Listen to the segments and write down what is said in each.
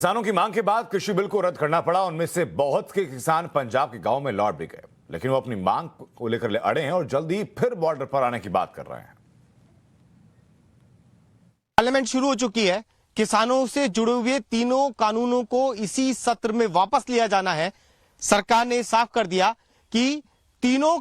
किसानों की मांग के बाद कृषि बिल को रद्द करना पड़ा। उनमें से बहुत के किसान पंजाब के गांव में लौट भी गए, लेकिन वो अपनी मांग को लेकर अड़े हैं और जल्दी ही फिर बॉर्डर पर आने की बात कर रहे हैं। पार्लियामेंट शुरू हो चुकी है। किसानों से जुड़े हुए तीनों कानूनों को इसी सत्र में वापस लिया जाना है। सरकार ने साफ कर दिया कि तीनों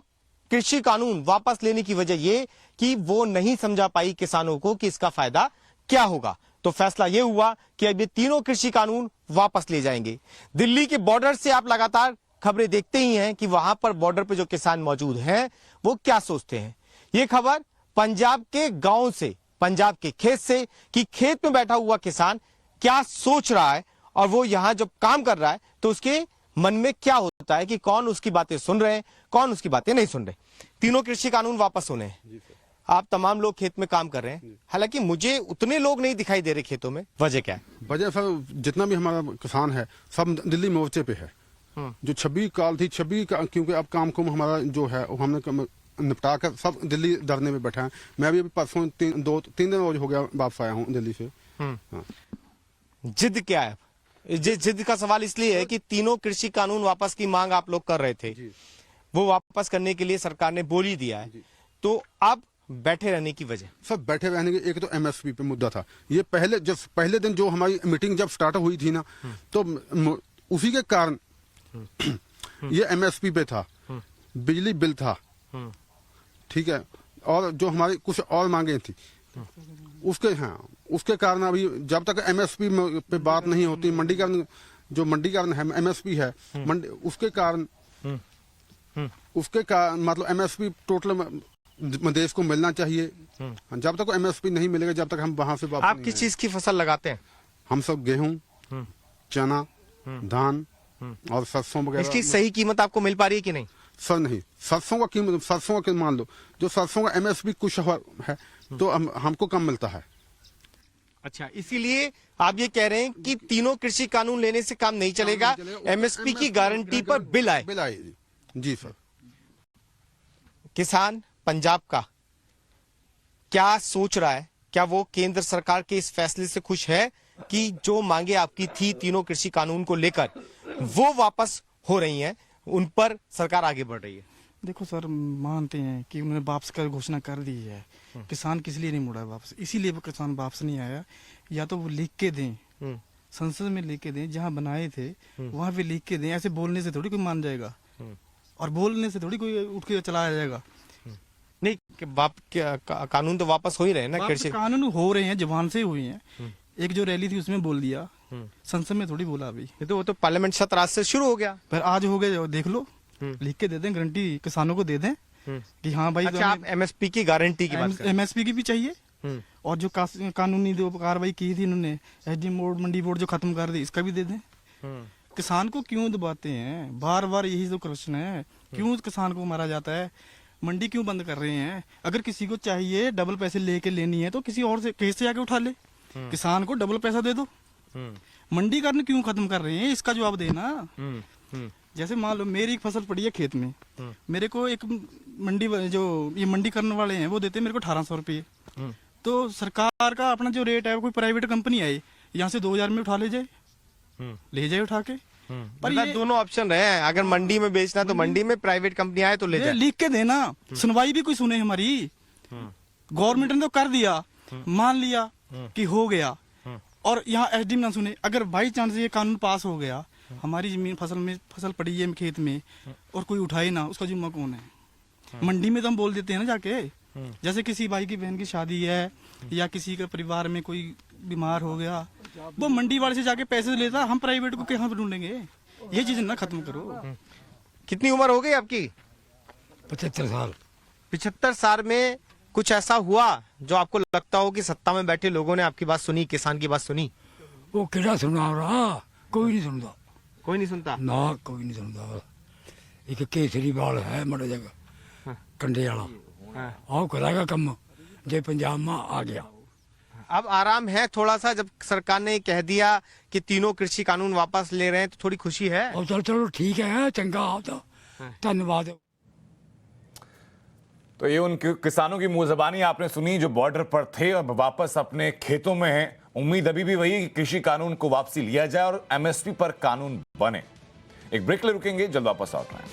कृषि कानून वापस लेने की वजह यह कि वो नहीं समझा पाई किसानों को कि इसका फायदा क्या होगा। तो फैसला यह हुआ कि अब ये तीनों कृषि कानून वापस ले जाएंगे। दिल्ली के बॉर्डर से आप लगातार खबरें देखते ही हैं कि वहां पर बॉर्डर पे जो किसान मौजूद हैं वो क्या सोचते हैं। ये खबर पंजाब के गांव से, पंजाब के खेत से, कि खेत में बैठा हुआ किसान क्या सोच रहा है और वो यहां जब काम कर रहा है तो उसके मन में क्या होता है कि कौन उसकी बातें सुन रहे हैं, कौन उसकी बातें नहीं सुन रहे। तीनों कृषि कानून वापस होने हैं। आप तमाम लोग खेत में काम कर रहे हैं, हालांकि मुझे उतने लोग नहीं दिखाई दे रहे खेतों में। वजह क्या है? वजह सर, जितना भी हमारा किसान है सब दिल्ली मोर्चे पे है। जो 26 काल थी, 26 क्योंकि अब काम को हमारा जो है हमने निपटा कर सब दिल्ली धरने में बैठा है। मैं भी परसों 3 दिन रोज हो गया वापस आया हूँ दिल्ली से। हाँ। जिद क्या है? जिद का सवाल इसलिए है कि तीनों कृषि कानून वापस की मांग आप लोग कर रहे थे, वो वापस करने के लिए सरकार ने बोल ही दिया है। तो अब बैठे रहने की वजह? सब बैठे रहने की, एक तो एमएसपी पे मुद्दा था। ये पहले दिन जो हमारी मीटिंग जब स्टार्ट हुई थी ना, तो उसी के कारण ये एमएसपी पे था, बिजली बिल था, ठीक है, और जो हमारी कुछ और मांगे थी उसके कारण अभी जब तक एमएसपी पे बात नहीं होती, मंडीकरण जो मंडीकरण है, एमएसपी है, उसके कारण मतलब एमएसपी टोटल देश को मिलना चाहिए। जब तक एमएसपी नहीं मिलेगा, जब तक हम वहां से वापस। आप किस चीज की फसल लगाते हैं? हम सब गेहूं, चना, धान और सरसों वगैरह। इसकी सही कीमत आपको मिल पा रही है कि नहीं? सर नहीं, सरसों का मान लो, जो सरसों का एमएसपी कुछ है तो हमको कम मिलता है। अच्छा, इसीलिए आप ये कह रहे हैं कि तीनों कृषि कानून लेने से काम नहीं चलेगा, एमएसपी की गारंटी पर बिल आए। जी सर। किसान पंजाब का क्या सोच रहा है? क्या वो केंद्र सरकार के इस फैसले से खुश है कि जो मांगे आपकी थी तीनों कृषि कानून को लेकर वो वापस हो रही हैं, उन पर सरकार आगे बढ़ रही है? देखो सर, मानते हैं कि उन्होंने वापस कर घोषणा कर दी है। किसान किस लिए नहीं मुड़ा वापस? इसीलिए वो किसान वापस नहीं आया। या तो वो लिख के दें, संसद में लिख के दें, जहाँ बनाए थे वहां पे लिख के दें। ऐसे बोलने से थोड़ी कोई मान जाएगा और बोलने से थोड़ी कोई उठ के चला जाएगा। नहीं, कानून तो वापस हो ही रहे हैं ना। कृषि कानून हो रहे हैं, जबान से हुए हैं। एक जो रैली थी उसमें बोल दिया, संसद में थोड़ी बोला अभी। तो वो तो पार्लियामेंट सत्र आज से शुरू हो गया। फिर आज हो गए, देख लो, लिख के दे दें, गारंटी किसानों को दे दें कि हाँ भाई। अच्छा, आप एमएसपी की गारंटी की बात कर रहे हैं? एमएसपी की भी चाहिए, और जो कानूनी जो कार्रवाई की थी इन्होंने, एसडी बोर्ड, मंडी बोर्ड जो खत्म कर दी, इसका भी दे दें। किसान को क्यों दबाते हैं? बार बार यही तो प्रश्न है, क्यों किसान को मारा जाता है? मंडी क्यों बंद कर रहे हैं? अगर किसी को चाहिए डबल पैसे लेके लेनी है तो किसी और से केस से जाके उठा ले। किसान को डबल पैसा दे दो। मंडीकरण क्यों खत्म कर रहे हैं, इसका जवाब देना। जैसे मान लो मेरी एक फसल पड़ी है खेत में, मेरे को एक मंडी जो ये मंडीकरण वाले हैं वो देते हैं मेरे को 1800 रुपये। तो सरकार का अपना जो रेट है, कोई प्राइवेट कंपनी आए यहाँ से 2000 में उठा ले जाए, ले जाए उठा के। पर ये दोनों ऑप्शन रहे हैं, अगर मंडी में बेचना तो मंडी में, प्राइवेट कंपनी आए तो ले जाए। लिख के देना, सुनवाई भी कोई सुने हमारी। गवर्नमेंट ने तो कर दिया, मान लिया कि हो गया, और यहाँ एसडी ना सुने। अगर बाई चांस ये कानून पास हो गया, हमारी जमीन फसल पड़ी है खेत में और कोई उठाए ना, उसका जिम्मा कौन है? मंडी में तो हम बोल देते हैं ना जाके। जैसे किसी भाई की बहन की शादी है या किसी के परिवार में कोई बीमार हो गया, वो मंडी वाले से जाके पैसे लेता, हम प्राइवेट को कहाँ पे ढूंढेंगे? ये चीज ना खत्म करो। कितनी उम्र हो गई आपकी? 75 साल। 75 साल में कुछ ऐसा हुआ जो आपको लगता हो कि सत्ता में बैठे लोगों ने आपकी बात सुनी, किसान की बात सुनी? वो किड़ा सुना रहा, कोई नहीं सुनता। कोई नहीं सुनता ना, कोई नहीं सुनता। एक केसरीवाल है मड़ा जगह कंडे वाला, आओ करेगा कम जे पंजाब में आ गया। अब आराम है थोड़ा सा, जब सरकार ने कह दिया कि तीनों कृषि कानून वापस ले रहे हैं तो थोड़ी खुशी है? और चलो ठीक है, चंगा आपका, धन्यवाद। तो ये उन किसानों की मुंह ज़बानी आपने सुनी जो बॉर्डर पर थे, अब वापस अपने खेतों में हैं उम्मीद अभी भी वही कि कृषि कानून को वापसी लिया जाए और एमएसपी पर कानून बने। एक ब्रेक ले रुकेंगे, जल्द वापस लौट रहे हैं।